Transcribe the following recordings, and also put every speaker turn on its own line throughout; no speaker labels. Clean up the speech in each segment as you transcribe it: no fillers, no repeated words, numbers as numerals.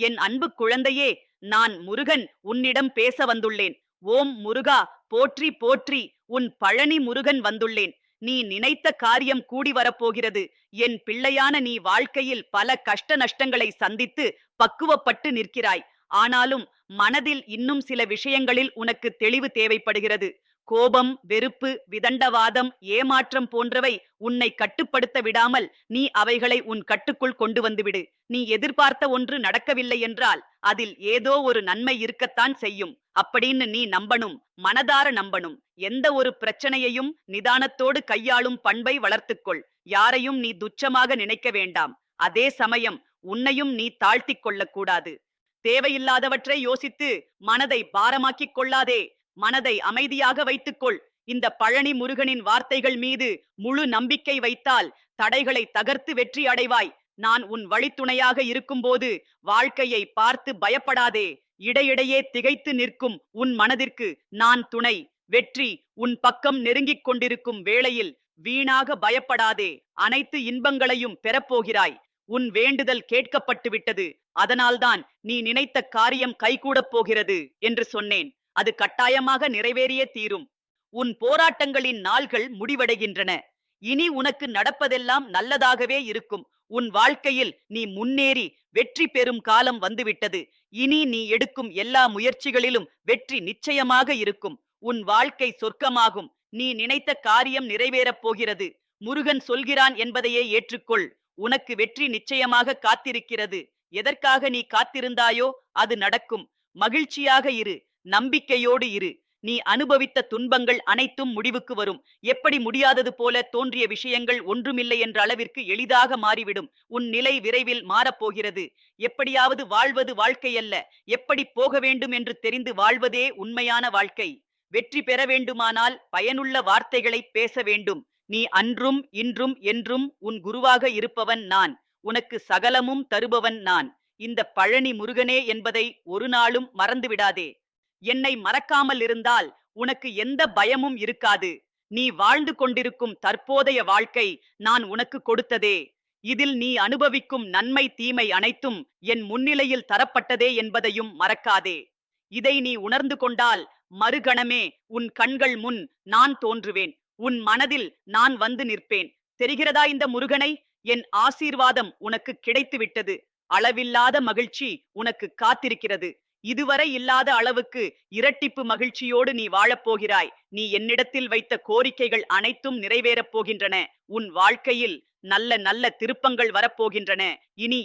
என் அன்பு குழந்தையே, நான் முருகன் உன்னிடம் பேச வந்துள்ளேன். ஓம் முருகா போற்றி போற்றி. உன் பழனி முருகன் வந்துள்ளேன். நீ நினைத்த காரியம் கூடி வரப்போகிறது. என் பிள்ளையான நீ வாழ்க்கையில் பல கஷ்ட நஷ்டங்களை சந்தித்து பக்குவப்பட்டு நிற்கிறாய். ஆனாலும் மனதில் இன்னும் சில விஷயங்களில் உனக்கு தெளிவு தேவைப்படுகிறது. கோபம், வெறுப்பு, விதண்டவாதம், ஏமாற்றம் போன்றவை உன்னை கட்டுப்படுத்த விடாமல் நீ அவைகளை உன் கட்டுக்குள் கொண்டு வந்துவிடு. நீ எதிர்பார்த்த ஒன்று நடக்கவில்லை என்றால் அதில் ஏதோ ஒரு நன்மை இருக்கத்தான் செய்யும் அப்படின்னு நீ நம்பணும். மனதார நம்பணும். எந்த ஒரு பிரச்சனையையும் நிதானத்தோடு கையாளும் பண்பை வளர்த்துக்கொள். யாரையும் நீ துச்சமாக நினைக்க வேண்டாம். அதே சமயம் உன்னையும் நீ தாழ்த்திக் கொள்ளக்கூடாது. தேவையில்லாதவற்றை யோசித்து மனதை பாரமாக்கிக் கொள்ளாதே. மனதை அமைதியாக வைத்துக்கொள். இந்த பழனி முருகனின் வார்த்தைகள் மீது முழு நம்பிக்கை வைத்தால் தடைகளை தகர்த்து வெற்றி அடைவாய். நான் உன் வழித்துணையாக இருக்கும்போது வாழ்க்கையை பார்த்து பயப்படாதே. இடையிடையே திகைத்து நிற்கும் உன் மனதிற்கு நான் துணை. வெற்றி உன் பக்கம் நெருங்கிக் கொண்டிருக்கும் வேளையில் வீணாக பயப்படாதே. அனைத்து இன்பங்களையும் பெறப்போகிறாய். உன் வேண்டுதல் கேட்கப்பட்டு விட்டது. அதனால்தான் நீ நினைத்த காரியம் கைகூடப் போகிறது என்று சொன்னேன். அது கட்டாயமாக நிறைவேறியே தீரும். உன் போராட்டங்களின் நாள்கள் முடிவடைகின்றன. இனி உனக்கு நடப்பதெல்லாம் நல்லதாகவே இருக்கும். உன் வாழ்க்கையில் நீ முன்னேறி வெற்றி பெறும் காலம் வந்துவிட்டது. இனி நீ எடுக்கும் எல்லா முயற்சிகளிலும் வெற்றி நிச்சயமாக இருக்கும். உன் வாழ்க்கை சொர்க்கமாகும். நீ நினைத்த காரியம் நிறைவேறப் போகிறது. முருகன் சொல்கிறான் என்பதையே ஏற்றுக்கொள். உனக்கு வெற்றி நிச்சயமாக காத்திருக்கிறது. எதற்காக நீ காத்திருந்தாயோ அது நடக்கும். மகிழ்ச்சியாக இரு. நம்பிக்கையோடு இரு. நீ அனுபவித்த துன்பங்கள் அனைத்தும் முடிவுக்கு வரும். எப்படி முடியாதது போல தோன்றிய விஷயங்கள் ஒன்றுமில்லை என்ற அளவிற்கு எளிதாக மாறிவிடும். உன் நிலை விரைவில் மாறப்போகிறது. எப்படியாவது வாழ்வது வாழ்க்கை அல்ல, எப்படி போக வேண்டும் என்று தெரிந்து வாழ்வதே உண்மையான வாழ்க்கை. வெற்றி பெற வேண்டுமானால் பயனுள்ள வார்த்தைகளை பேச வேண்டும். நீ அன்றும் இன்றும் என்றும் உன் குருவாக இருப்பவன் நான். உனக்கு சகலமும் தருபவன் நான். இந்த பழனி முருகனே என்பதை ஒரு நாளும் மறந்துவிடாதே. என்னை மறக்காமல் இருந்தால் உனக்கு எந்த பயமும் இருக்காது. நீ வாழ்ந்து கொண்டிருக்கும் தற்போதைய வாழ்க்கை நான் உனக்கு கொடுத்ததே. இதில் நீ அனுபவிக்கும் நன்மை தீமை அனைத்தும் என் முன்னிலையில் தரப்பட்டதே என்பதையும் மறக்காதே. இதை நீ உணர்ந்து கொண்டால் மறுகணமே உன் கண்கள் முன் நான் தோன்றுவேன். உன் மனதில் நான் வந்து நிற்பேன். தெரிகிறதா இந்த முருகனை? என் ஆசீர்வாதம் உனக்கு கிடைத்து விட்டது. அளவில்லாத மகிழ்ச்சி உனக்கு காத்திருக்கிறது. இதுவரை இல்லாத அளவுக்கு இரட்டிப்பு மகிழ்ச்சியோடு நீ வாழப்போகிறாய். நீ என்னிடத்தில் வைத்த கோரிக்கைகள் அனைத்தும் நிறைவேறப் போகின்றன. உன் வாழ்க்கையில் நல்ல நல்ல திருப்பங்கள் வரப்போகின்றன.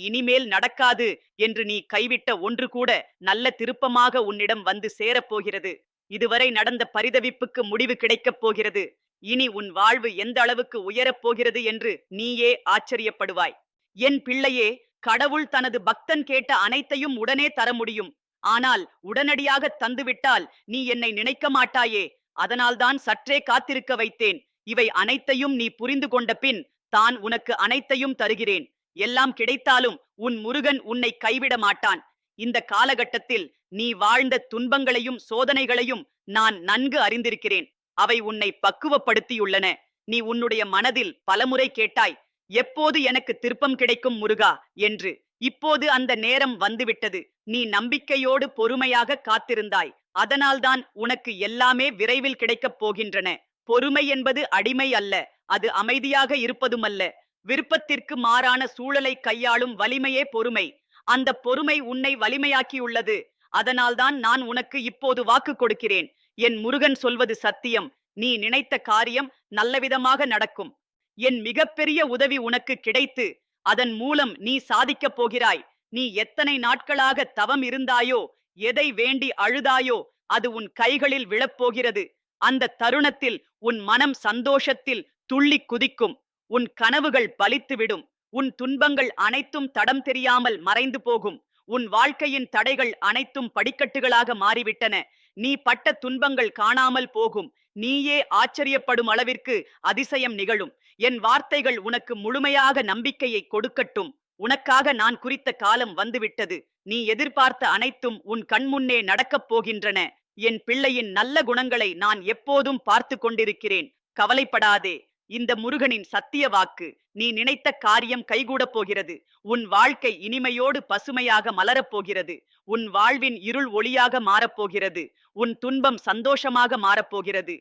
இனிமேல் நடக்காது என்று நீ கைவிட்ட ஒன்று கூட நல்ல திருப்பமாக உன்னிடம் வந்து சேரப்போகிறது. இதுவரை நடந்த பரிதவிப்புக்கு முடிவு கிடைக்கப் போகிறது. இனி உன் வாழ்வு எந்த அளவுக்கு உயரப் போகிறது என்று நீயே ஆச்சரியப்படுவாய். என் பிள்ளையே, கடவுள் தனது பக்தன் கேட்ட அனைத்தையும் உடனே தர முடியும். ஆனால் உடனடியாக தந்துவிட்டால் நீ என்னை நினைக்க மாட்டாயே. அதனால்தான் சற்றே காத்திருக்க வைத்தேன். இவை அனைத்தையும் நீ புரிந்து கொண்ட பின் தான் உனக்கு அனைத்தையும் தருகிறேன். எல்லாம் கிடைத்தாலும் உன் முருகன் உன்னை கைவிட மாட்டான். இந்த காலகட்டத்தில் நீ வாழ்ந்த துன்பங்களையும் சோதனைகளையும் நான் நன்கு அறிந்திருக்கிறேன். அவை உன்னை பக்குவப்படுத்தியுள்ளன. நீ உன்னுடைய மனதில் பலமுறை கேட்டாய், எப்போது எனக்கு திருப்பம் கிடைக்கும் முருகா என்று. இப்போது அந்த நேரம் வந்துவிட்டது. நீ நம்பிக்கையோடு பொறுமையாக காத்திருந்தாய். அதனால்தான் உனக்கு எல்லாமே விரைவில் கிடைக்கப் போகின்றன. பொறுமை என்பது அடிமை அல்ல, அது அமைதியாக இருப்பதுமல்ல. விருப்பத்திற்கு மாறான சூழலை கையாளும் வலிமையே பொறுமை. அந்த பொறுமை உன்னை வலிமையாக்கியுள்ளது. அதனால்தான் நான் உனக்கு இப்போது வாக்கு கொடுக்கிறேன். என் முருகன் சொல்வது சத்தியம். நீ நினைத்த காரியம் நல்லவிதமாக நடக்கும். என் மிகப்பெரிய உதவி உனக்கு கிடைத்து அதன் மூலம் நீ சாதிக்கப் போகிறாய். நீ எத்தனை நாட்களாக தவம் இருந்தாயோ, எதை வேண்டி அழுதாயோ அது உன் கைகளில் விழப்போகிறது. அந்த தருணத்தில் உன் மனம் சந்தோஷத்தில் துள்ளி குதிக்கும். உன் கனவுகள் பலித்துவிடும். உன் துன்பங்கள் அனைத்தும் தடம் தெரியாமல் மறைந்து போகும். உன் வாழ்க்கையின் தடைகள் அனைத்தும் படிக்கட்டுகளாக மாறிவிட்டன. நீ பட்ட துன்பங்கள் காணாமல் போகும். நீயே ஆச்சரியப்படும் அளவிற்கு அதிசயம் நிகழும். என் வார்த்தைகள் உனக்கு முழுமையாக நம்பிக்கையை கொடுக்கட்டும். உனக்காக நான் குறித்த காலம் வந்துவிட்டது. நீ எதிர்பார்த்த அனைத்தும் உன் கண்முன்னே நடக்கப் போகின்றன. என் பிள்ளையின் நல்ல குணங்களை நான் எப்போதும் பார்த்து கொண்டிருக்கிறேன். கவலைப்படாதே. இந்த முருகனின் சத்திய வாக்கு. நீ நினைத்த காரியம் கைகூடப் போகிறது. உன் வாழ்க்கை இனிமையோடு பசுமையாக மலரப் போகிறது. உன் வாழ்வின் இருள் ஒளியாக மாறப்போகிறது. உன் துன்பம் சந்தோஷமாக மாறப்போகிறது.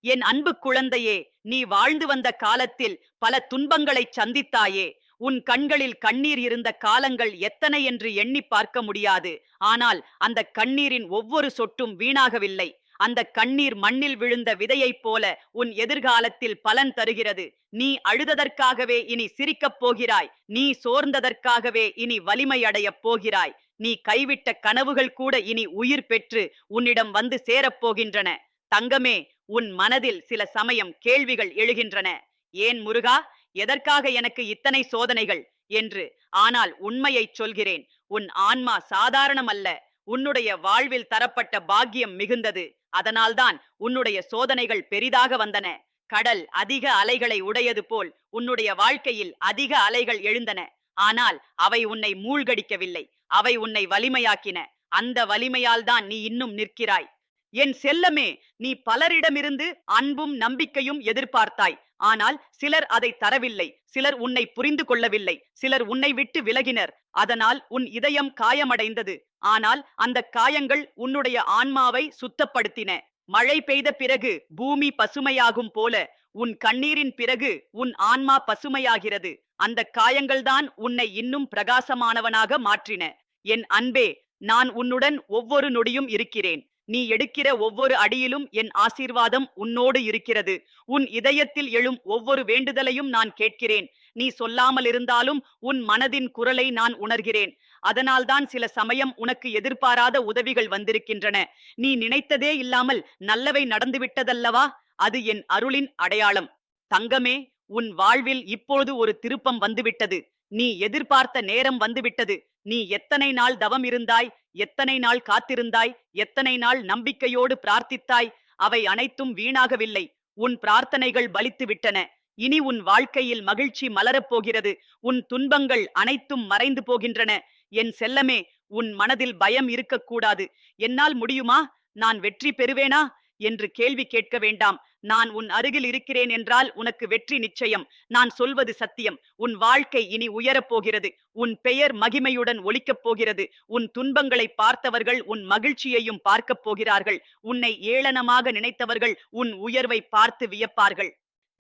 என் அன்பு குழந்தையே, நீ வாழ்ந்து வந்த காலத்தில் பல துன்பங்களை சந்தித்தாயே. உன் கண்களில் கண்ணீர் இருந்த காலங்கள் எத்தனை என்று எண்ணி பார்க்க முடியாது. ஆனால் அந்த கண்ணீரின் ஒவ்வொரு சொட்டும் வீணாகவில்லை. அந்த கண்ணீர் மண்ணில் விழுந்த விதையைப் போல உன் எதிர்காலத்தில் பலன் தருகிறது. நீ அழுததற்காகவே இனி சிரிக்கப் போகிறாய். நீ சோர்ந்ததற்காகவே இனி வலிமை அடையப் போகிறாய். நீ கைவிட்ட கனவுகள் கூட இனி உயிர் பெற்று உன்னிடம் வந்து சேரப்போகின்றன. தங்கமே, உன் மனதில் சில சமயம் கேள்விகள் எழுகின்றன. ஏன் முருகா, எதற்காக எனக்கு இத்தனை சோதனைகள் என்று. ஆனால் உண்மையை சொல்கிறேன், உன் ஆன்மா சாதாரணமல்ல. உன்னுடைய வாழ்வில் தரப்பட்ட பாக்கியம் மிகுந்தது. அதனால்தான் உன்னுடைய சோதனைகள் பெரிதாக வந்தன. கடல் அதிக அலைகளை உடையது போல் உன்னுடைய வாழ்க்கையில் அதிக அலைகள் எழுந்தன. ஆனால் அவை உன்னை மூழ்கடிக்கவில்லை. அவை உன்னை வலிமையாக்கின. அந்த வலிமையால் தான் நீ இன்னும் நிற்கிறாய். என் செல்லமே, நீ பலரிடமிருந்து அன்பும் நம்பிக்கையும் எதிர்பார்த்தாய். ஆனால் சிலர் அதை தரவில்லை. சிலர் உன்னை புரிந்து கொள்ளவில்லை. சிலர் உன்னை விட்டு விலகினர். அதனால் உன் இதயம் காயமடைந்தது. ஆனால் அந்த காயங்கள் உன்னுடைய ஆன்மாவை சுத்தப்படுத்தின. மழை பெய்த பிறகு பூமி பசுமையாகும் போல உன் கண்ணீரின் பிறகு உன் ஆன்மா பசுமையாகிறது. அந்த காயங்கள்தான் உன்னை இன்னும் பிரகாசமானவனாக மாற்றின. என் அன்பே, நான் உன்னுடன் ஒவ்வொரு நொடியும் இருக்கிறேன். நீ எடுக்கிற ஒவ்வொரு அடியிலும் என் ஆசீர்வாதம் உன்னோடு இருக்கிறது. உன் இதயத்தில் எழும் ஒவ்வொரு வேண்டுதலையும் நான் கேட்கிறேன். நீ சொல்லாமல் இருந்தாலும் உன் மனதின் குரலை நான் உணர்கிறேன். அதனால்தான் சில சமயம் உனக்கு எதிர்பாராத உதவிகள் வந்திருக்கின்றன. நீ நினைத்ததே இல்லாமல் நல்லவை நடந்துவிட்டதல்லவா? அது என் அருளின் அடையாளம். தங்கமே, உன் வாழ்வில் இப்பொழுது ஒரு திருப்பம் வந்துவிட்டது. நீ எதிர்பார்த்த நேரம் வந்துவிட்டது. நீ எத்தனை நாள் தவம் இருந்தாய், எத்தனை நாள் காத்திருந்தாய், எத்தனை நாள் நம்பிக்கையோடு பிரார்த்தித்தாய். அவை அனைத்தும் வீணாகவில்லை. உன் பிரார்த்தனைகள் பலித்து விட்டன. இனி உன் வாழ்க்கையில் மகிழ்ச்சி மலரப் போகிறது. உன் துன்பங்கள் அனைத்தும் மறைந்து போகின்றன. என் செல்லமே, உன் மனதில் பயம் இருக்கக்கூடாது. என்னால் முடியுமா, நான் வெற்றி பெறுவேனா என்று கேள்வி கேட்க வேண்டாம். நான் உன் அருகில் இருக்கிறேன் என்றால் உனக்கு வெற்றி நிச்சயம். நான் சொல்வது சத்தியம். உன் வாழ்க்கை இனி உயரப் போகிறது. உன் பெயர் மகிமையுடன் ஒலிக்கப் போகிறது. உன் துன்பங்களை பார்த்தவர்கள் உன் மகிழ்ச்சியையும் பார்க்கப் போகிறார்கள். உன்னை ஏளனமாக நினைத்தவர்கள் உன் உயர்வை பார்த்து வியப்பார்கள்.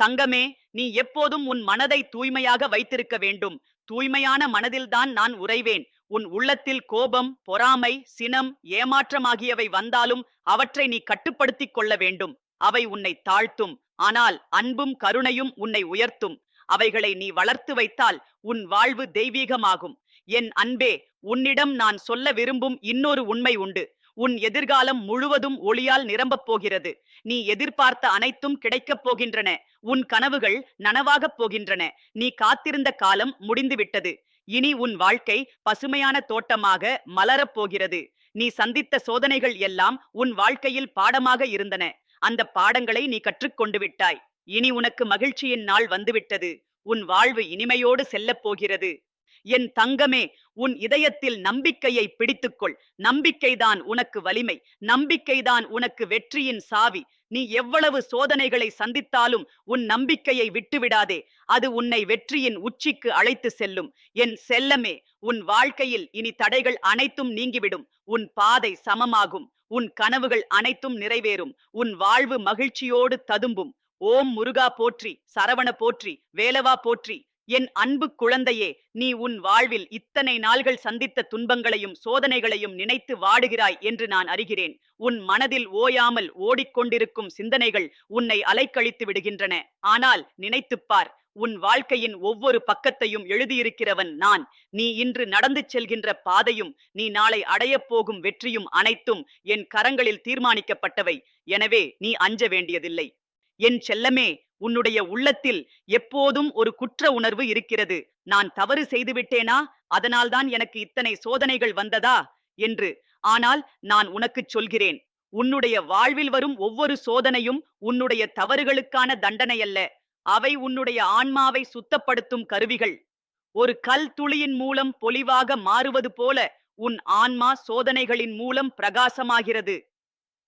தங்கமே, நீ எப்போதும் உன் மனதை தூய்மையாக வைத்திருக்க வேண்டும். தூய்மையான மனதில்தான் நான் உறைவேன். உன் உள்ளத்தில் கோபம், பொறாமை, சினம், ஏமாற்றம் ஆகியவை வந்தாலும் அவற்றை நீ கட்டுப்படுத்திக் கொள்ள வேண்டும். அவை உன்னை தாழ்த்தும். ஆனால் அன்பும் கருணையும் உன்னை உயர்த்தும். அவைகளை நீ வளர்த்து வைத்தால் உன் வாழ்வு தெய்வீகமாகும். என் அன்பே, உன்னிடம் நான் சொல்ல விரும்பும் இன்னொரு உண்மை உண்டு. உன் எதிர்காலம் முழுவதும் ஒளியால் நிரம்பப் போகிறது. நீ எதிர்பார்த்த அனைத்தும் கிடைக்கப் போகின்றன. உன் கனவுகள் நனவாகப் போகின்றன. நீ காத்திருந்த காலம் முடிந்துவிட்டது. இனி உன் வாழ்க்கை பசுமையான தோட்டமாக மலரப் போகிறது. நீ சந்தித்த சோதனைகள் எல்லாம் உன் வாழ்க்கையில் பாடமாக இருந்தன. அந்த பாடங்களை நீ கற்றுக்கொண்டு விட்டாய். இனி உனக்கு மகிழ்ச்சியின் நாள் வந்துவிட்டது. உன் வாழ்வு இனிமையோடு செல்லப் போகிறது. என் தங்கமே, உன் இதயத்தில் நம்பிக்கையை பிடித்துக்கொள். நம்பிக்கைதான் உனக்கு வலிமை. நம்பிக்கைதான் உனக்கு வெற்றியின் சாவி. நீ எவ்வளவு சோதனைகளை சந்தித்தாலும் உன் நம்பிக்கையை விட்டுவிடாதே. அது உன்னை வெற்றியின் உச்சிக்கு அழைத்து செல்லும். என் செல்லமே, உன் வாழ்க்கையில் இனி தடைகள் அனைத்தும் நீங்கிவிடும். உன் பாதை சமமாகும். உன் கனவுகள் அனைத்தும் நிறைவேறும். உன் வாழ்வு மகிழ்ச்சியோடு ததும்பும். ஓம் முருகா போற்றி, சரவண போற்றி, வேலவா போற்றி. என் அன்பு குழந்தையே, நீ உன் வாழ்வில் இத்தனை நாள்கள் சந்தித்த துன்பங்களையும் சோதனைகளையும் நினைத்து வாடுகிறாய் என்று நான் அறிகிறேன். உன் மனதில் ஓயாமல் ஓடிக்கொண்டிருக்கும் சிந்தனைகள் உன்னை அலைக்கழித்து விடுகின்றன. ஆனால் நினைத்துப்பார், உன் வாழ்க்கையின் ஒவ்வொரு பக்கத்தையும் எழுதியிருக்கிறவன் நான். நீ இன்று நடந்து செல்கின்ற பாதையும் நீ நாளை அடையப் போகும் வெற்றியும் அனைத்தும் என் கரங்களில் தீர்மானிக்கப்பட்டவை. எனவே நீ அஞ்ச வேண்டியதில்லை. என் செல்லமே, உன்னுடைய உள்ளத்தில் எப்போதும் ஒரு குற்ற உணர்வு இருக்கிறது. நான் தவறு செய்துவிட்டேனா, அதனால்தான் எனக்கு இத்தனை சோதனைகள் வந்ததா என்று. ஆனால் நான் உனக்குச் சொல்கிறேன், உன்னுடைய வாழ்வில் வரும் ஒவ்வொரு சோதனையும் உன்னுடைய தவறுகளுக்கான தண்டனையல்ல. அவை உன்னுடைய ஆன்மாவை சுத்தப்படுத்தும் கருவிகள். ஒரு கல் துளியின் மூலம் பொலிவாக மாறுவது போல உன் ஆன்மா சோதனைகளின் மூலம் பிரகாசமாகிறது.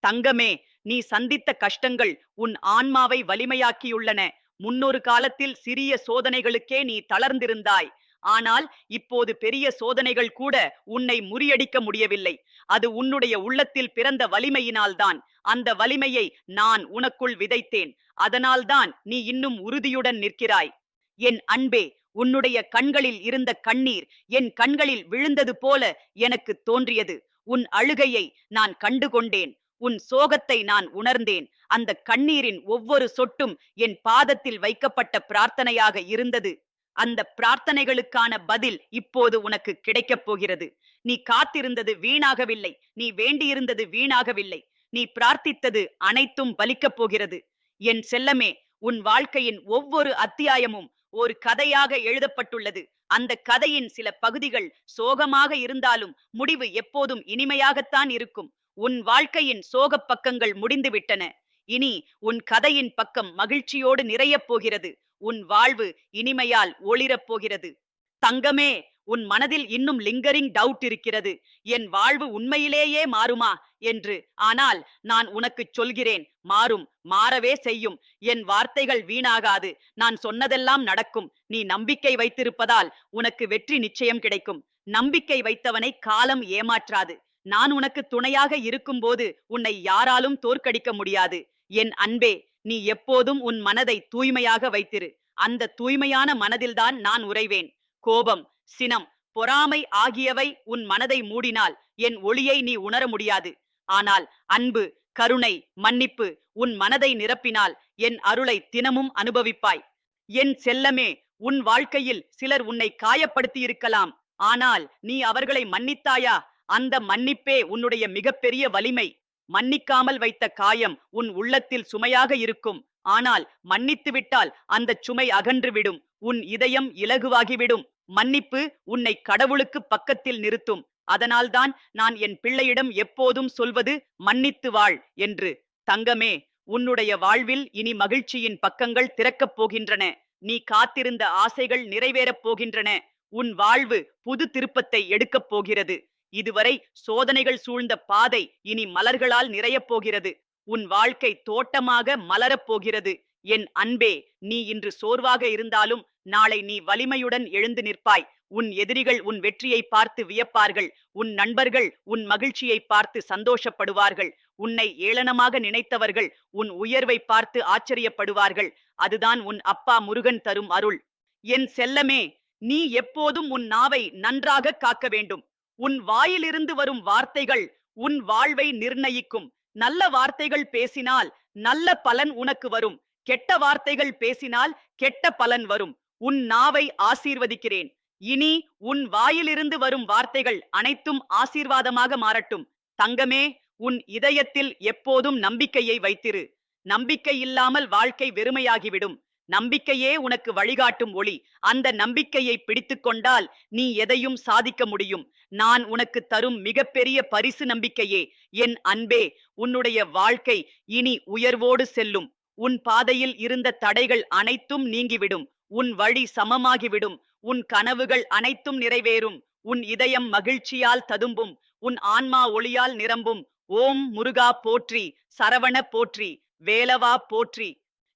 தங்கமே, நீ சந்தித்த கஷ்டங்கள் உன் ஆன்மாவை வலிமையாக்கியுள்ளன. முன்னொரு காலத்தில் சிறிய சோதனைகளுக்கே நீ தளர்ந்திருந்தாய். ஆனால் இப்போது பெரிய சோதனைகள் கூட உன்னை முறியடிக்க முடியவில்லை. அது உன்னுடைய உள்ளத்தில் பிறந்த வலிமையினால்தான். அந்த வலிமையை நான் உனக்குள் விதைத்தேன். அதனால்தான் நீ இன்னும் உறுதியுடன் நிற்கிறாய். என் அன்பே, உன்னுடைய கண்களில் இருந்த கண்ணீர் என் கண்களில் விழுந்தது போல எனக்கு தோன்றியது. உன் அழுகையை நான் கண்டுகொண்டேன். உன் சோகத்தை நான் உணர்ந்தேன். அந்த கண்ணீரின் ஒவ்வொரு சொட்டும் என் பாதத்தில் வைக்கப்பட்ட பிரார்த்தனையாக இருந்தது. அந்த பிரார்த்தனைகளுக்கான பதில் இப்போது உனக்கு கிடைக்கப் போகிறது. நீ காத்திருந்தது வீணாகவில்லை. நீ வேண்டியிருந்தது வீணாகவில்லை. நீ பிரார்த்தித்தது அனைத்தும் பலிக்கப் போகிறது. என் செல்லமே, உன் வாழ்க்கையின் ஒவ்வொரு அத்தியாயமும் ஒரு கதையாக எழுதப்பட்டுள்ளது. அந்த கதையின் சில பகுதிகள் சோகமாக இருந்தாலும் முடிவு எப்போதும் இனிமையாகத்தான் இருக்கும். உன் வாழ்க்கையின் சோகப் பக்கங்கள் முடிந்துவிட்டன. இனி உன் கதையின் பக்கம் மகிழ்ச்சியோடு நிறையப் போகிறது. உன் வாழ்வு இனிமையால் ஒளிரப் போகிறது. தங்கமே, உன் மனதில் இன்னும் லிங்கரிங் டவுட் இருக்கிறது. என் வாழ்வு உண்மையிலேயே மாறுமா என்று. ஆனால் நான் உனக்குச் சொல்கிறேன், மாறும், மாறவே செய்யும். என் வார்த்தைகள் வீணாகாது. நான் சொன்னதெல்லாம் நடக்கும். நீ நம்பிக்கை வைத்திருப்பதால் உனக்கு வெற்றி நிச்சயம் கிடைக்கும். நம்பிக்கை வைத்தவனை காலம் ஏமாற்றாது. நான் உனக்கு துணையாக இருக்கும்போது உன்னை யாராலும் தோற்கடிக்க முடியாது. என் அன்பே, நீ எப்போதும் உன் மனதை தூய்மையாக வைத்திரு. அந்த தூய்மையான மனதில்தான் நான் உறைவேன். கோபம், சினம், பொறாமை ஆகியவை உன் மனதை மூடினால் என் ஒளியை நீ உணர முடியாது. ஆனால் அன்பு, கருணை, மன்னிப்பு உன் மனதை நிரப்பினால் என் அருளை தினமும் அனுபவிப்பாய். என் செல்லமே, உன் வாழ்க்கையில் சிலர் உன்னை காயப்படுத்தியிருக்கலாம். ஆனால் நீ அவர்களை மன்னித்தாயா? அந்த மன்னிப்பே உன்னுடைய மிகப்பெரிய வலிமை. மன்னிக்காமல் வைத்த காயம் உன் உள்ளத்தில் சுமையாக இருக்கும். ஆனால் மன்னித்து விட்டால் அந்த சுமை அகன்றுவிடும். உன் இதயம் இலகுவாகிவிடும். மன்னிப்பு உன்னை கடவுளுக்கு பக்கத்தில் நிறுத்தும். அதனால்தான் நான் என் பிள்ளையிடம் எப்போதும் சொல்வது மன்னித்து வாழ் என்று. தங்கமே, உன்னுடைய வாழ்வில் இனி மகிழ்ச்சியின் பக்கங்கள் திறக்கப் போகின்றன. நீ காத்திருந்த ஆசைகள் நிறைவேறப் போகின்றன. உன் வாழ்வு புது திருப்பத்தை எடுக்கப் போகிறது. இதுவரை சோதனைகள் சூழ்ந்த பாதை இனி மலர்களால் நிறையப் போகிறது. உன் வாழ்க்கை தோட்டமாக மலரப் போகிறது. என் அன்பே, நீ இன்று சோர்வாக இருந்தாலும் நாளை நீ வலிமையுடன் எழுந்து நிற்பாய். உன் எதிரிகள் உன் வெற்றியை பார்த்து வியப்பார்கள். உன் நண்பர்கள் உன் மகிழ்ச்சியை பார்த்து சந்தோஷப்படுவார்கள். உன்னை ஏளனமாக நினைத்தவர்கள் உன் உயர்வை பார்த்து ஆச்சரியப்படுவார்கள். அதுதான் உன் அப்பா முருகன் தரும் அருள். என் செல்லமே, நீ எப்போதும் உன் நாவை நன்றாக காக்க வேண்டும். உன் வாயிலிருந்து வரும் வார்த்தைகள் உன் வாழ்வை நிர்ணயிக்கும். நல்ல வார்த்தைகள் பேசினால் நல்ல பலன் உனக்கு வரும். கெட்ட வார்த்தைகள் பேசினால் கெட்ட பலன் வரும். உன் நாவை ஆசீர்வதிக்கிறேன். இனி உன் வாயிலிருந்து வரும் வார்த்தைகள் அனைத்தும் ஆசீர்வாதமாக மாறட்டும். தங்கமே, உன் இதயத்தில் எப்போதும் நம்பிக்கையை வைத்திரு. நம்பிக்கை இல்லாமல் வாழ்க்கை வெறுமையாகிவிடும். நம்பிக்கையே உனக்கு வழிகாட்டும் ஒளி. அந்த நம்பிக்கையை பிடித்துக் கொண்டால் நீ எதையும் சாதிக்க முடியும். நான் உனக்கு தரும் மிகப்பெரிய பரிசு நம்பிக்கையே. என் அன்பே, உன்னுடைய வாழ்க்கை இனி உயர்வோடு செல்லும். உன் பாதையில் இருந்த தடைகள் அனைத்தும் நீங்கிவிடும். உன் வழி சமமாகிவிடும். உன் கனவுகள் அனைத்தும் நிறைவேறும். உன் இதயம் மகிழ்ச்சியால் ததும்பும். உன் ஆன்மா ஒளியால் நிரம்பும். ஓம் முருகா போற்றி, சரவண போற்றி, வேலவா போற்றி.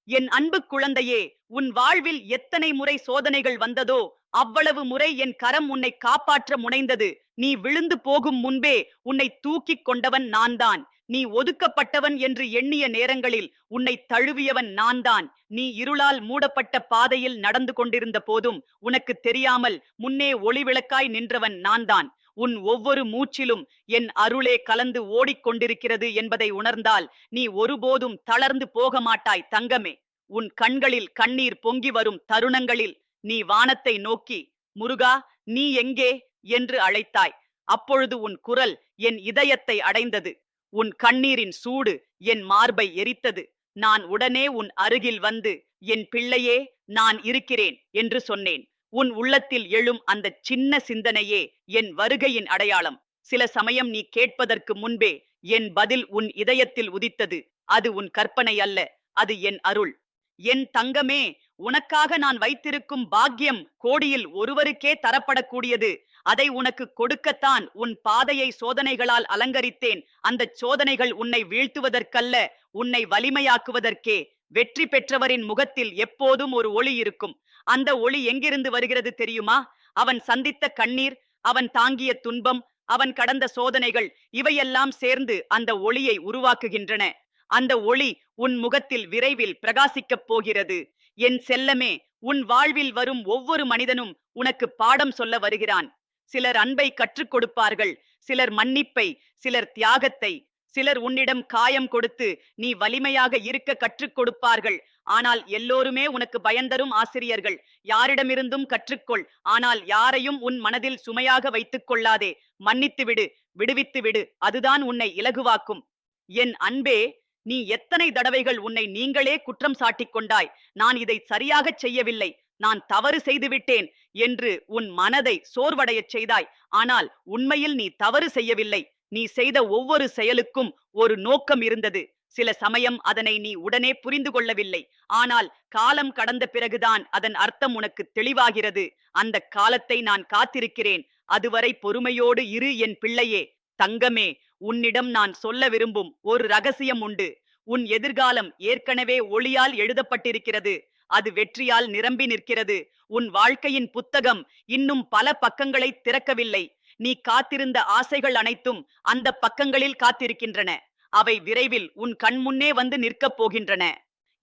என் அன்பு குழந்தையே, உன் வாழ்வில் எத்தனை முறை சோதனைகள் வந்ததோ அவ்வளவு முறை என் கரம் உன்னை காப்பாற்ற முனைந்தது. நீ விழுந்து போகும் முன்பே உன்னை தூக்கிக் கொண்டவன் நான்தான். நீ ஒதுக்கப்பட்டவன் என்று எண்ணிய நேரங்களில் உன்னை தழுவியவன் நான்தான். நீ இருளால் மூடப்பட்ட பாதையில் நடந்து கொண்டிருந்த போதும் உனக்கு தெரியாமல் முன்னே ஒளிவிளக்காய் நின்றவன் நான்தான். உன் ஒவ்வொரு மூச்சிலும் என் அருளே கலந்து ஓடிக்கொண்டிருக்கிறது என்பதை உணர்ந்தால் நீ ஒருபோதும் தளர்ந்து போக மாட்டாய் தங்கமே. உன் கண்களில் கண்ணீர் பொங்கி வரும் தருணங்களில் நீ வானத்தை நோக்கி முருகா நீ எங்கே என்று அழைத்தாய். அப்பொழுது உன் குரல் என் இதயத்தை அடைந்தது. உன் கண்ணீரின் சூடு என் மார்பை எரித்தது. நான் உடனே உன் அருகில் வந்து என் பிள்ளையே நான் இருக்கிறேன் என்று சொன்னேன். உன் உள்ளத்தில் எழும் அந்த சின்ன சிந்தனையே என் வருகையின் அடையாளம். சில சமயம் நீ கேட்பதற்கு முன்பே என் பதில் உன் இதயத்தில் உதித்தது. அது உன் கற்பனை அல்ல, அது என் அருள். என் தங்கமே, உனக்காக நான் வைத்திருக்கும் பாக்கியம் கோடியில் ஒருவருக்கே தரப்படக்கூடியது. அதை உனக்கு கொடுக்கத்தான் உன் பாதையை சோதனைகளால் அலங்கரித்தேன். அந்த சோதனைகள் உன்னை வீழ்த்துவதற்கல்ல, உன்னை வலிமையாக்குவதற்கே. வெற்றி பெற்றவரின் முகத்தில் எப்போதும் ஒரு ஒளி இருக்கும். அந்த ஒளி எங்கிருந்து வருகிறது தெரியுமா? அவன் சந்தித்த கண்ணீர், அவன் தாங்கிய துன்பம், அவன் கடந்த சோதனைகள், இவையெல்லாம் சேர்ந்து அந்த ஒளியை உருவாக்குகின்றன. அந்த ஒளி உன் முகத்தில் விரைவில் பிரகாசிக்கப் போகிறது. என் செல்லமே, உன் வாழ்வில் வரும் ஒவ்வொரு மனிதனும் உனக்கு பாடம் சொல்ல வருகிறான். சிலர் அன்பை கற்றுக் கொடுப்பார்கள், சிலர் மன்னிப்பை, சிலர் தியாகத்தை, சிலர் உன்னிடம் காயம் கொடுத்து நீ வலிமையாக இருக்க கற்றுக் கொடுப்பார்கள். ஆனால் எல்லோருமே உனக்கு பயன்தரும் ஆசிரியர்கள். யாரிடமிருந்தும் கற்றுக்கொள், ஆனால் யாரையும் உன் மனதில் சுமையாக வைத்துக் கொள்ளாதே. மன்னித்து விடு, விடுவித்து விடு, அதுதான் உன்னை இலகுவாக்கும். என் அன்பே, நீ எத்தனை தடவைகள் உன்னை நீங்களே குற்றம் சாட்டிக் கொண்டாய். நான் இதை சரியாகச் செய்யவில்லை, நான் தவறு செய்துவிட்டேன் என்று உன் மனதை சோர்வடையச் செய்தாய். ஆனால் உண்மையில் நீ தவறு செய்யவில்லை. நீ செய்த ஒவ்வொரு செயலுக்கும் ஒரு நோக்கம் இருந்தது. சில சமயம் அதனை நீ உடனே புரிந்து கொள்ளவில்லை. ஆனால் காலம் கடந்த பிறகுதான் அதன் அர்த்தம் உனக்கு தெளிவாகிறது. அந்த காலத்தை நான் காத்திருக்கிறேன். அதுவரை பொறுமையோடு இரு என் பிள்ளையே. தங்கமே, உன்னிடம் நான் சொல்ல விரும்பும் ஒரு ரகசியம் உண்டு. உன் எதிர்காலம் ஏற்கனவே ஒளியால் எழுதப்பட்டிருக்கிறது. அது வெற்றியால் நிரம்பி நிற்கிறது. உன் வாழ்க்கையின் புத்தகம் இன்னும் பல பக்கங்களை திறக்கவில்லை. நீ காத்திருந்த ஆசைகள் அனைத்தும் அந்த பக்கங்களில் காத்திருக்கின்றன. அவை விரைவில் உன் கண்முன்னே வந்து நிற்கப் போகின்றன.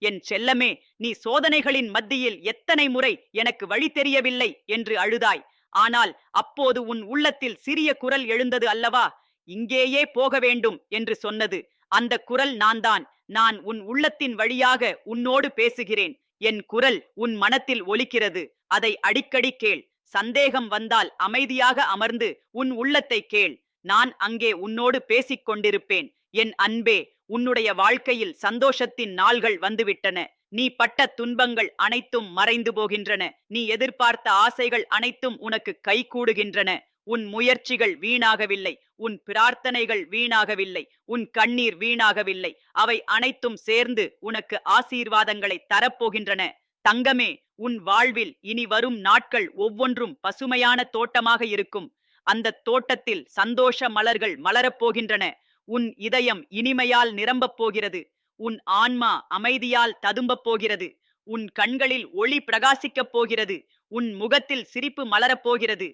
என் செல்லமே, நீ சோதனைகளின் மத்தியில் எத்தனை முறை எனக்கு வழி தெரியவில்லை என்று அழுதாய். ஆனால் அப்போது உன் உள்ளத்தில் சிறிய குரல் எழுந்தது அல்லவா? இங்கேயே போக வேண்டும் என்று சொன்னது. அந்த குரல் நான்தான். நான் உன் உள்ளத்தின் வழியாக உன்னோடு பேசுகிறேன். என் குரல் உன் மனத்தில் ஒலிக்கிறது. அதை அடிக்கடி கேள். சந்தேகம் வந்தால் அமைதியாக அமர்ந்து உன் உள்ளத்தை கேள். நான் அங்கே உன்னோடு பேசிக் கொண்டிருப்பேன். என் அன்பே, உன்னுடைய வாழ்க்கையில் சந்தோஷத்தின் நாள்கள் வந்துவிட்டன. நீ பட்ட துன்பங்கள் அனைத்தும் மறைந்து போகின்றன. நீ எதிர்பார்த்த ஆசைகள் அனைத்தும் உனக்கு கைகூடுகின்றன. உன் முயற்சிகள் வீணாகவில்லை. உன் பிரார்த்தனைகள் வீணாகவில்லை. உன் கண்ணீர் வீணாகவில்லை. அவை அனைத்தும் சேர்ந்து உனக்கு ஆசீர்வாதங்களை தரப்போகின்றன. தங்கமே, உன் வாழ்வில் இனி வரும் நாட்கள் ஒவ்வொன்றும் பசுமையான தோட்டமாக இருக்கும். அந்த தோட்டத்தில் சந்தோஷ மலர்கள் மலரப்போகின்றன. உன் இதயம் இனிமையால் நிரம்பப் போகிறது. உன் ஆன்மா அமைதியால் ததும்பப் போகிறது. உன் கண்களில் ஒளி பிரகாசிக்கப் போகிறது. உன் முகத்தில் சிரிப்பு மலரப் போகிறது.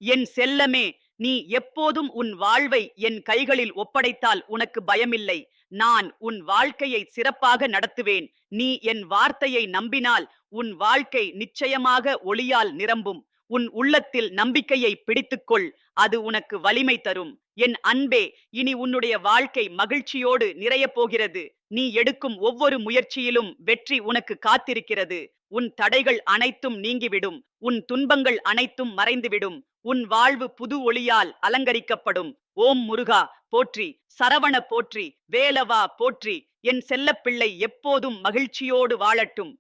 என் செல்லமே, நீ எப்போதும் உன் வாழ்வை என் கைகளில் ஒப்படைத்தால் உனக்கு பயமில்லை. நான் உன் வாழ்க்கையை சிறப்பாக நடத்துவேன். நீ என் வார்த்தையை நம்பினால் உன் வாழ்க்கை நிச்சயமாக ஒளியால் நிரம்பும். உன் உள்ளத்தில் நம்பிக்கையை பிடித்துக்கொள். அது உனக்கு வலிமை தரும். என் அன்பே, இனி உன்னுடைய வாழ்க்கை மகிழ்ச்சியோடு நிறையப் போகிறது. நீ எடுக்கும் ஒவ்வொரு முயற்சியிலும் வெற்றி உனக்கு காத்திருக்கிறது. உன் தடைகள் அனைத்தும் நீங்கிவிடும். உன் துன்பங்கள் அனைத்தும் மறைந்துவிடும். உன் வாழ்வு புது ஒளியால் அலங்கரிக்கப்படும். ஓம் முருகா போற்றி, சரவண போற்றி, வேலவா போற்றி. என் செல்லப்பிள்ளை எப்போதும் மகிழ்ச்சியோடு வாழட்டும்.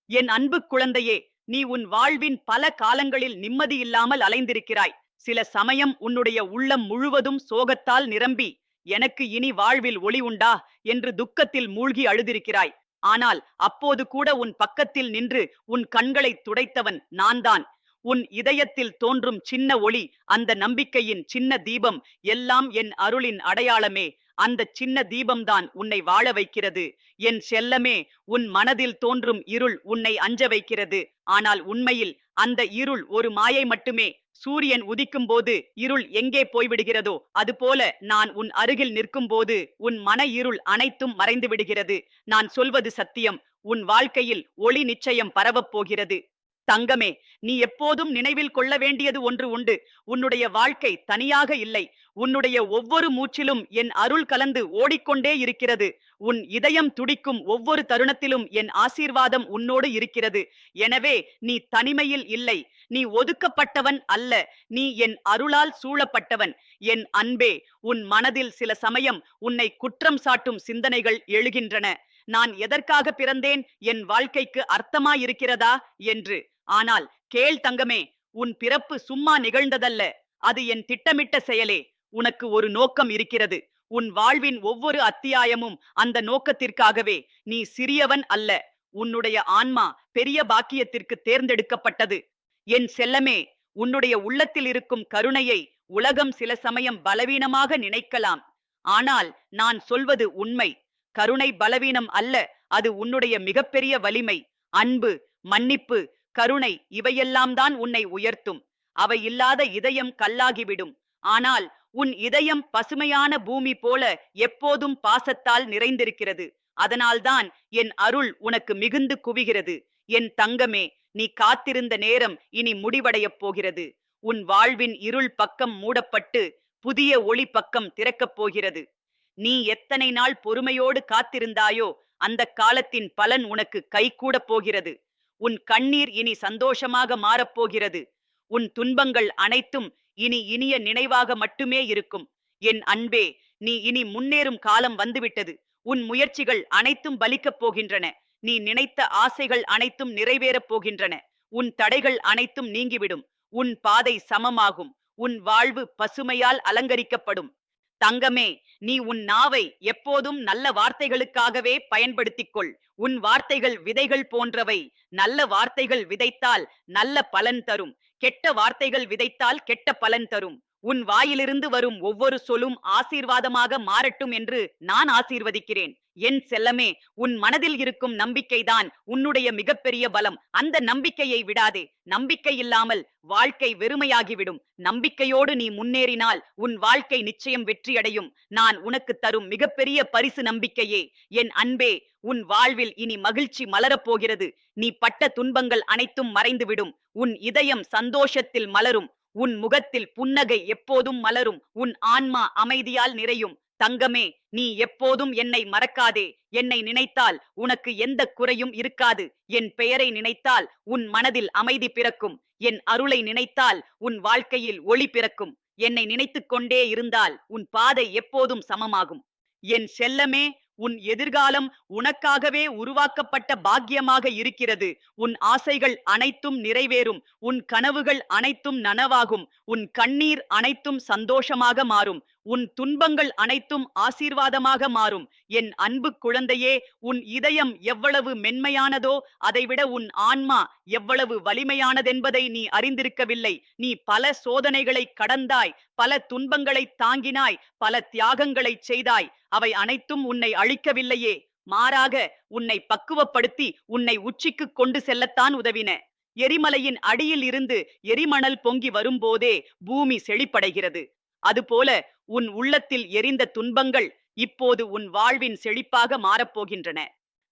என் அன்பு குழந்தையே, நீ உன் வாழ்வின் பல காலங்களில் நிம்மதி இல்லாமல் அலைந்திருக்கிறாய். சில சமயம் உன்னுடைய உள்ளம் முழுவதும் சோகத்தால் நிரம்பி, எனக்கு இனி வாழ்வில் ஒளி உண்டா என்று துக்கத்தில் மூழ்கி அழுதிருக்கிறாய். ஆனால் அப்போது கூட உன் பக்கத்தில் நின்று உன் கண்களை துடைத்தவன் நான்தான். உன் இதயத்தில் தோன்றும் சின்ன ஒளி, அந்த நம்பிக்கையின் சின்ன தீபம், எல்லாம் என் அருளின் அடையாளமே. அந்த சின்ன தீபம்தான் உன்னை வாழ வைக்கிறது. என் செல்லமே, உன் மனதில் தோன்றும் இருள் உன்னை அஞ்ச வைக்கிறது. ஆனால் உண்மையில் அந்த இருள் ஒரு மாயை மட்டுமே. சூரியன் உதிக்கும் போது இருள் எங்கே போய்விடுகிறதோ அதுபோல நான் உன் அருகில் நிற்கும் போது உன் மன இருள் அனைத்தும் மறைந்து விடுகிறது. நான் சொல்வது சத்தியம். உன் வாழ்க்கையில் ஒளி நிச்சயம் பரவப் போகிறது. தங்கமே, நீ எப்போதும் நினைவில் கொள்ள வேண்டியது ஒன்று உண்டு. உன்னுடைய வாழ்க்கை தனியாக இல்லை. உன்னுடைய ஒவ்வொரு மூச்சிலும் என் அருள் கலந்து ஓடிக்கொண்டே இருக்கிறது. உன் இதயம் துடிக்கும் ஒவ்வொரு தருணத்திலும் என் ஆசீர்வாதம் உன்னோடு இருக்கிறது. எனவே நீ தனிமையில் இல்லை. நீ ஒதுக்கப்பட்டவன் அல்ல. நீ என் அருளால் சூழப்பட்டவன். என் அன்பே, உன் மனதில் சில சமயம் உன்னை குற்றம் சாட்டும் சிந்தனைகள் எழுகின்றன. நான் எதற்காக பிறந்தேன், என் வாழ்க்கைக்கு அர்த்தமாயிருக்கிறதா என்று. ஆனால் கேள் தங்கமே, உன் பிறப்பு சும்மா நிகழ்ந்ததல்ல. அது என் திட்டமிட்ட செயலே. உனக்கு ஒரு நோக்கம் இருக்கிறது. உன் வாழ்வின் ஒவ்வொரு அத்தியாயமும் அந்த நோக்கத்திற்காகவே. நீ சிறியவன் அல்ல. உன்னுடைய ஆன்மா பெரிய பாக்கியத்திற்கு தேர்ந்தெடுக்கப்பட்டது. என் செல்லமே, உன்னுடைய உள்ளத்தில் இருக்கும் கருணையை உலகம் சில சமயம் பலவீனமாக நினைக்கலாம். ஆனால் நான் சொல்வது உண்மை. கருணை பலவீனம் அல்ல, அது உன்னுடைய மிகப்பெரிய வலிமை. அன்பு, மன்னிப்பு, கருணை இவையெல்லாம் தான் உன்னை உயர்த்தும். அவை இல்லாத இதயம் கல்லாகிவிடும். ஆனால் உன் இதயம் பசுமையான பூமி போல எப்போதும் பாசத்தால் நிறைந்திருக்கிறது. அதனால்தான் என் அருள் உனக்கு மிகுந்து குவிகிறது. என் தங்கமே, நீ காத்திருந்த நேரம் இனி முடிவடையப் போகிறது. உன் வாழ்வின் இருள் பக்கம் மூடப்பட்டு புதிய ஒளி பக்கம் திறக்கப் போகிறது. நீ எத்தனை நாள் பொறுமையோடு காத்திருந்தாயோ அந்த காலத்தின் பலன் உனக்கு கைகூடப் போகிறது. உன் கண்ணீர் இனி சந்தோஷமாக மாறப்போகிறது. உன் துன்பங்கள் அனைத்தும் இனி இனிய நினைவாக மட்டுமே இருக்கும். என் அன்பே, நீ இனி முன்னேறும் காலம் வந்துவிட்டது. உன் முயற்சிகள் அனைத்தும் பலிக்கப் போகின்றன. நீ நினைத்த ஆசைகள் அனைத்தும் நிறைவேறப் போகின்றன. உன் தடைகள் அனைத்தும் நீங்கிவிடும். உன் பாதை சமமாகும். உன் வாழ்வு பசுமையால் அலங்கரிக்கப்படும். தங்கமே, நீ உன் நாவை எப்போதும் நல்ல வார்த்தைகளுக்காகவே பயன்படுத்திக் கொள். உன் வார்த்தைகள் விதைகள் போன்றவை. நல்ல வார்த்தைகள் விதைத்தால் நல்ல பலன் தரும். கெட்ட வார்த்தைகள் விதைத்தால் கெட்ட பலன் தரும். உன் வாயிலிருந்து வரும் ஒவ்வொரு சொல்லும் ஆசீர்வாதமாக மாறட்டும் என்று நான் ஆசீர்வதிக்கிறேன். என் செல்லமே, உன் மனதில் இருக்கும் நம்பிக்கைதான் உன்னுடைய மிகப்பெரிய பலம். அந்த நம்பிக்கையை விடாதே. நம்பிக்கை இல்லாமல் வாழ்க்கை வெறுமையாகிவிடும். நம்பிக்கையோடு நீ முன்னேறினால் உன் வாழ்க்கை நிச்சயம் வெற்றியடையும். நான் உனக்கு தரும் மிகப்பெரிய பரிசு நம்பிக்கையே. என் அன்பே, உன் வாழ்வில் இனி மகிழ்ச்சி மலரப் போகிறது. நீ பட்ட துன்பங்கள் அனைத்தும் மறைந்துவிடும். உன் இதயம் சந்தோஷத்தில் மலரும். உன் முகத்தில் புன்னகை எப்போதும் மலரும். உன் ஆன்மா அமைதியால் நிறையும். தங்கமே, நீ எப்போதும் என்னை மறக்காதே. என்னை நினைத்தால் உனக்கு எந்த குறையும் இருக்காது. என் பெயரை நினைத்தால் உன் மனதில் அமைதி பிறக்கும். என் அருளை நினைத்தால் உன் வாழ்க்கையில் ஒளி பிறக்கும். என்னை நினைத்துக் கொண்டே இருந்தால் உன் பாதை எப்போதும் சமமாகும். என் செல்லமே, உன் எதிர்காலம் உனக்காகவே உருவாக்கப்பட்ட பாக்கியமாக இருக்கிறது. உன் ஆசைகள் அனைத்தும் நிறைவேறும். உன் கனவுகள் அனைத்தும் நனவாகும். உன் கண்ணீர் அனைத்தும் சந்தோஷமாக மாறும். உன் துன்பங்கள் அனைத்தும் ஆசீர்வாதமாக மாறும். என் அன்பு குழந்தையே, உன் இதயம் எவ்வளவு மென்மையானதோ அதைவிட உன் ஆன்மா எவ்வளவு வலிமையானதென்பதை நீ அறிந்திருக்கவில்லை. நீ பல சோதனைகளை கடந்தாய், பல துன்பங்களை தாங்கினாய், பல தியாகங்களை செய்தாய். அவை அனைத்தும் உன்னை அழிக்கவில்லையே, மாறாக உன்னை பக்குவப்படுத்தி உன்னை உச்சிக்கு கொண்டு செல்லத்தான் உதவின. எரிமலையின் அடியில் இருந்து எரிமணல் பொங்கி வரும்போதே பூமி செழிப்படைகிறது. அதுபோல உன் உள்ளத்தில் எரிந்த துன்பங்கள் இப்போது உன் வாழ்வின் செழிப்பாக மாறப்போகின்றன.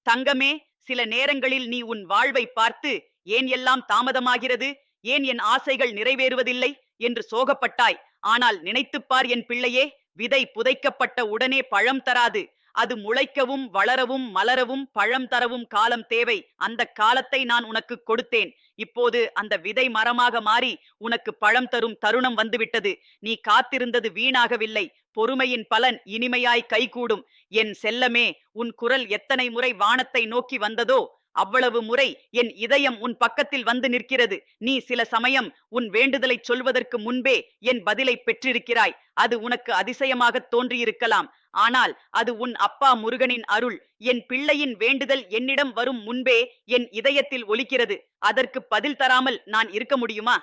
தங்கமே, சில நேரங்களில் நீ உன் வாழ்வை பார்த்து ஏன் எல்லாம் தாமதமாகிறது, ஏன் என் ஆசைகள் நிறைவேறுவதில்லை என்று சோகப்பட்டாய். ஆனால் நினைத்துப்பார் என் பிள்ளையே, விதை புதைக்கப்பட்ட உடனே பழம் தராது. அது முளைக்கவும் வளரவும் மலரவும் பழம் தரவும் காலம் தேவை. அந்த காலத்தை நான் உனக்கு கொடுத்தேன். இப்போது அந்த விதை மரமாக மாறி உனக்கு பழம் தரும் தருணம் வந்துவிட்டது. நீ காத்திருந்தது வீணாகவில்லை. பொறுமையின் பலன் இனிமையாய் கைகூடும். என் செல்லமே, உன் குரல் எத்தனை முறை வானத்தை நோக்கி வந்ததோ அவ்வளவு முறை என் இதயம் உன் பக்கத்தில் வந்து நிற்கிறது. நீ சில சமயம் உன் வேண்டுதலை சொல்வதற்கு முன்பே என் பதிலை பெற்றிருக்கிறாய். அது உனக்கு அதிசயமாக தோன்றியிருக்கலாம். ஆனால் அது உன் அப்பா முருகனின் அருள். என் பிள்ளையின் வேண்டுதல் என்னிடம் வரும் முன்பே என் இதயத்தில் ஒலிக்கிறது. அதற்கு பதில் தராமல் நான் இருக்க முடியுமா?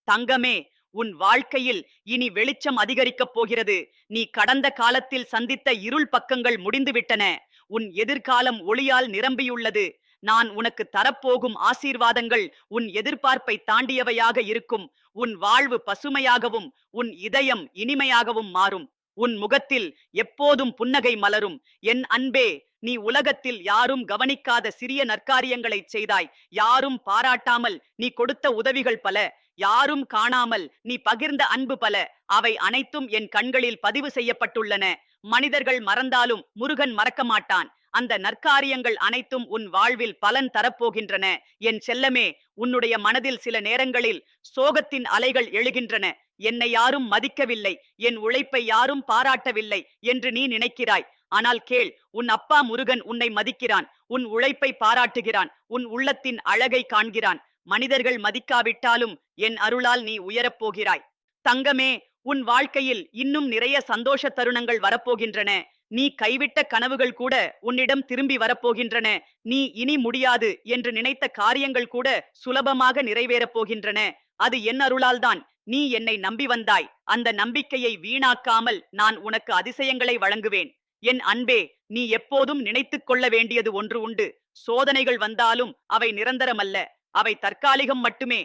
தங்கமே, உன் வாழ்க்கையில் இனி வெளிச்சம் அதிகரிக்கப் போகிறது. நீ கடந்த காலத்தில் சந்தித்த இருள் பக்கங்கள் முடிந்துவிட்டன. உன் எதிர்காலம் ஒளியால் நிரம்பியுள்ளது. நான் உனக்கு தரப்போகும் ஆசீர்வாதங்கள் உன் எதிர்பார்ப்பை தாண்டியவையாக இருக்கும். உன் வாழ்வு பசுமையாகவும் உன் இதயம் இனிமையாகவும் மாறும். உன் முகத்தில் எப்போதும் புன்னகை மலரும். என் அன்பே, நீ உலகத்தில் யாரும் கவனிக்காத சிறிய நற்காரியங்களை செய்தாய். யாரும் பாராட்டாமல் நீ கொடுத்த உதவிகள் பல. யாரும் காணாமல் நீ பகிர்ந்த அன்பு பல. அவை அனைத்தும் என் கண்களில் பதிவு செய்யப்பட்டுள்ளன. மனிதர்கள் மறந்தாலும் முருகன் மறக்க மாட்டான். அந்த நற்காரியங்கள் அனைத்தும் உன் வாழ்வில் பலன் தரப்போகின்றன. என் செல்லமே, உன்னுடைய மனதில் சில நேரங்களில் சோகத்தின் அலைகள் எழுகின்றன. என்னை யாரும் மதிக்கவில்லை, என் உழைப்பை யாரும் பாராட்டவில்லை என்று நீ நினைக்கிறாய். ஆனால் கேள், உன் அப்பா முருகன் உன்னை மதிக்கிறான். உன் உழைப்பை பாராட்டுகிறான். உன் உள்ளத்தின் அழகை காண்கிறான். மனிதர்கள் மதிக்காவிட்டாலும் என் அருளால் நீ உயரப் போகிறாய். தங்கமே, உன் வாழ்க்கையில் இன்னும் நிறைய சந்தோஷ தருணங்கள் வரப்போகின்றன. நீ கைவிட்ட கனவுகள் கூட உன்னிடம் திரும்பி வரப்போகின்றன. நீ இனி முடியாது என்று நினைத்த காரியங்கள் கூட சுலபமாக நிறைவேறப் போகின்றன. அது என் அருளால்தான். நீ என்னை நம்பி வந்தாய். அந்த நம்பிக்கையை வீணாக்காமல் நான் உனக்கு அதிசயங்களை வழங்குவேன். என் அன்பே, நீ எப்போதும் நினைத்துக் கொள்ள வேண்டியது ஒன்று உண்டு. சோதனைகள் வந்தாலும் அவை நிரந்தரமல்ல. அவை தற்காலிகம் மட்டுமே.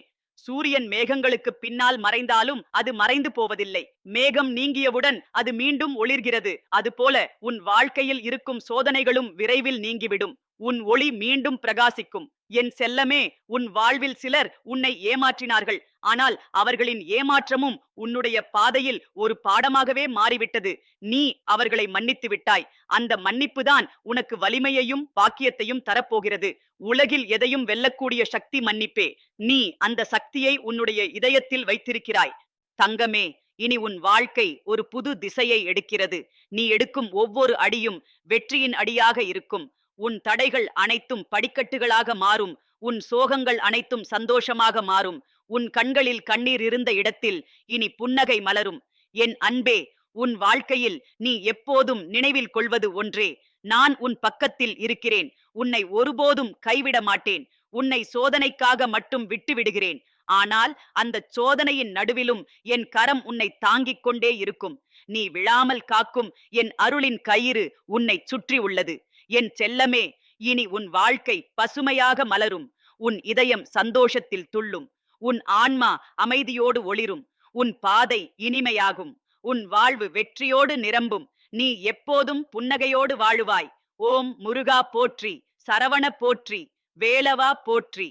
சூரியன் மேகங்களுக்கு பின்னால் மறைந்தாலும் அது மறைந்து போவதில்லை. மேகம் நீங்கியவுடன் அது மீண்டும் ஒளிர்கிறது. அதுபோல உன் வாழ்க்கையில் இருக்கும் சோதனைகளும் விரைவில் நீங்கிவிடும். உன் ஒளி மீண்டும் பிரகாசிக்கும். என் செல்லமே, உன் வாழ்வில் சிலர் உன்னை ஏமாற்றினார்கள். ஆனால் அவர்களின் ஏமாற்றமும் உன்னுடைய பாதையில் ஒரு பாடமாகவே மாறிவிட்டது. நீ அவர்களை மன்னித்து விட்டாய். அந்த மன்னிப்புதான் உனக்கு வலிமையையும் பாக்கியத்தையும் தரப்போகிறது. உலகில் எதையும் வெல்லக்கூடிய சக்தி மன்னிப்பே. நீ அந்த சக்தியை உன்னுடைய இதயத்தில் வைத்திருக்கிறாய். தங்கமே, இனி உன் வாழ்க்கை ஒரு புது திசையை எடுக்கிறது. நீ எடுக்கும் ஒவ்வொரு அடியும் வெற்றியின் அடியாக இருக்கும். உன் தடைகள் அனைத்தும் படிக்கட்டுகளாக மாறும். உன் சோகங்கள் அனைத்தும் சந்தோஷமாக மாறும். உன் கண்களில் கண்ணீர் இருந்த இடத்தில் இனி புன்னகை மலரும். என் அன்பே, உன் வாழ்க்கையில் நீ எப்போதும் நினைவில் கொள்வது ஒன்றே. நான் உன் பக்கத்தில் இருக்கிறேன். உன்னை ஒருபோதும் கைவிட மாட்டேன். உன்னை சோதனைக்காக மட்டும் விட்டு விடுகிறேன். ஆனால் அந்த சோதனையின் நடுவிலும் என் கரம் உன்னை தாங்கிக் கொண்டே இருக்கும். நீ விழாமல் காக்கும் என் அருளின் கயிறு உன்னை சுற்றி உள்ளது. என் செல்லமே, இனி உன் வாழ்க்கை பசுமையாக மலரும். உன் இதயம் சந்தோஷத்தில் துள்ளும். உன் ஆன்மா அமைதியோடு ஒளிரும். உன் பாதை இனிமையாகும். உன் வாழ்வு வெற்றியோடு நிரம்பும். நீ எப்போதும் புன்னகையோடு வாழுவாய். ஓம் முருகா போற்றி, சரவண போற்றி, வேலவா போற்றி.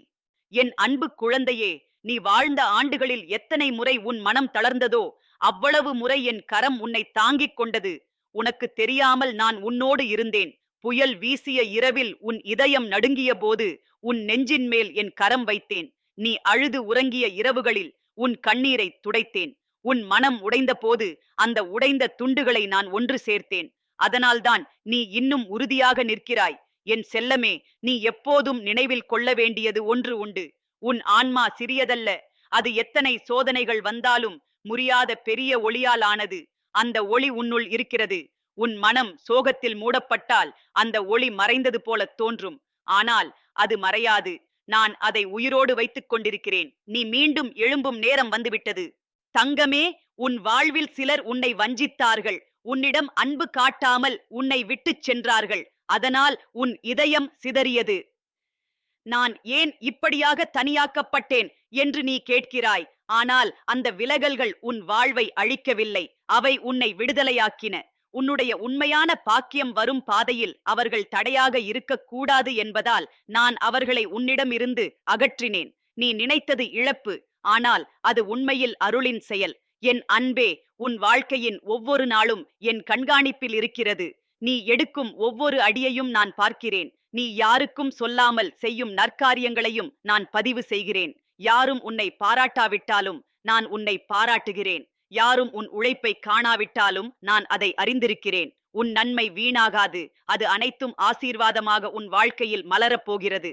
என் அன்பு குழந்தையே, நீ வாழ்ந்த ஆண்டுகளில் எத்தனை முறை உன் மனம் தளர்ந்ததோ அவ்வளவு முறை என் கரம் உன்னை தாங்கிக் கொண்டது. உனக்கு தெரியாமல் நான் உன்னோடு இருந்தேன். புயல் வீசிய இரவில் உன் இதயம் நடுங்கிய போது உன் நெஞ்சின் மேல் என் கரம் வைத்தேன். நீ அழுது உறங்கிய இரவுகளில் உன் கண்ணீரை துடைத்தேன். உன் மனம் உடைந்த போது அந்த உடைந்த துண்டுகளை நான் ஒன்று சேர்த்தேன். அதனால்தான் நீ இன்னும் உறுதியாக நிற்கிறாய். என் செல்லமே, நீ எப்போதும் நினைவில் கொள்ள வேண்டியது ஒன்று உண்டு. உன் ஆன்மா சிறியதல்ல. அது எத்தனை சோதனைகள் வந்தாலும் முறியாத பெரிய ஒளியால் ஆனது. அந்த ஒளி உன்னுள் இருக்கிறது. உன் மனம் சோகத்தில் மூடப்பட்டால் அந்த ஒளி மறைந்தது போல தோன்றும். ஆனால் அது மறையாது. நான் அதை உயிரோடு வைத்துக் கொண்டிருக்கிறேன். நீ மீண்டும் எழும்பும் நேரம் வந்துவிட்டது. தங்கமே, உன் வாழ்வில் சிலர் உன்னை வஞ்சித்தார்கள். உன்னிடம் அன்பு காட்டாமல் உன்னை விட்டுச் சென்றார்கள். அதனால் உன் இதயம் சிதறியது. நான் ஏன் இப்படியாக தனியாக்கப்பட்டேன் என்று நீ கேட்கிறாய். ஆனால் அந்த விலகல்கள் உன் வாழ்வை அழிக்கவில்லை. அவை உன்னை விடுதலையாக்கின. உன்னுடைய உண்மையான பாக்கியம் வரும் பாதையில் அவர்கள் தடையாக இருக்கக்கூடாது என்பதால் நான் அவர்களை உன்னிடமிருந்து அகற்றினேன். நீ நினைத்தது இழப்பு, ஆனால் அது உண்மையில் அருளின் செயல். என் அன்பே, உன் வாழ்க்கையின் ஒவ்வொரு நாளும் என் கண்காணிப்பில் இருக்கிறது. நீ எடுக்கும் ஒவ்வொரு அடியையும் நான் பார்க்கிறேன். நீ யாருக்கும் சொல்லாமல் செய்யும் நற்காரியங்களையும் நான் பதிவு செய்கிறேன். யாரும் உன்னை பாராட்டாவிட்டாலும் நான் உன்னை பாராட்டுகிறேன். யாரும் உன் உழைப்பை காணாவிட்டாலும் நான் அதை அறிந்திருக்கிறேன். உன் நன்மை வீணாகாது. அது அனைத்தும் ஆசீர்வாதமாக உன் வாழ்க்கையில் மலரப் போகிறது.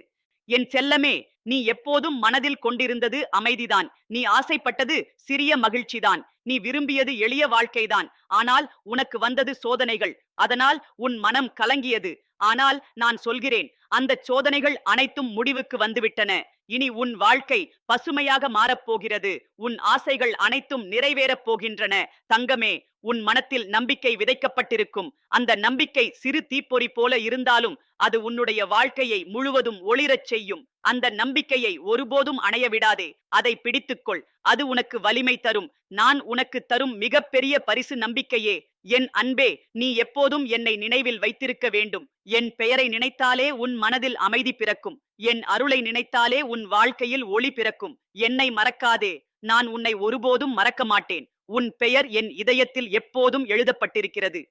என் செல்லமே, நீ எப்போதும் மனதில் கொண்டிருந்தது அமைதிதான். நீ ஆசைப்பட்டது சிறிய மகிழ்ச்சிதான். நீ விரும்பியது எளிய வாழ்க்கைதான். ஆனால் உனக்கு வந்தது சோதனைகள். அதனால் உன் மனம் கலங்கியது. ஆனால் நான் சொல்கிறேன், அந்த சோதனைகள் அனைத்தும் முடிவுக்கு வந்துவிட்டன. இனி உன் வாழ்க்கை பசுமையாக மாறப்போகிறது. உன் ஆசைகள் அனைத்தும் நிறைவேறப் போகின்றன. தங்கமே, உன் மனத்தில் நம்பிக்கை விதைக்கப்பட்டிருக்கும். அந்த நம்பிக்கை சிறு தீப்பொறி போல இருந்தாலும் அது உன்னுடைய வாழ்க்கையை முழுவதும் ஒளிரச் செய்யும். அந்த நம்பிக்கையை ஒருபோதும் அணைய விடாதே. அதை பிடித்துக்கொள். அது உனக்கு வலிமை தரும். நான் உனக்கு தரும் மிகப்பெரிய பரிசு நம்பிக்கையே. என் அன்பே, நீ எப்போதும் என்னை நினைவில் வைத்திருக்க வேண்டும். என் பெயரை நினைத்தாலே உன் மனதில் அமைதி பிறக்கும். என் அருளை நினைத்தாலே உன் வாழ்க்கையில் ஒளி பிறக்கும். என்னை மறக்காதே. நான் உன்னை ஒருபோதும் மறக்க மாட்டேன். உன் பெயர் என் இதயத்தில் எப்போதும் எழுதப்பட்டிருக்கிறது.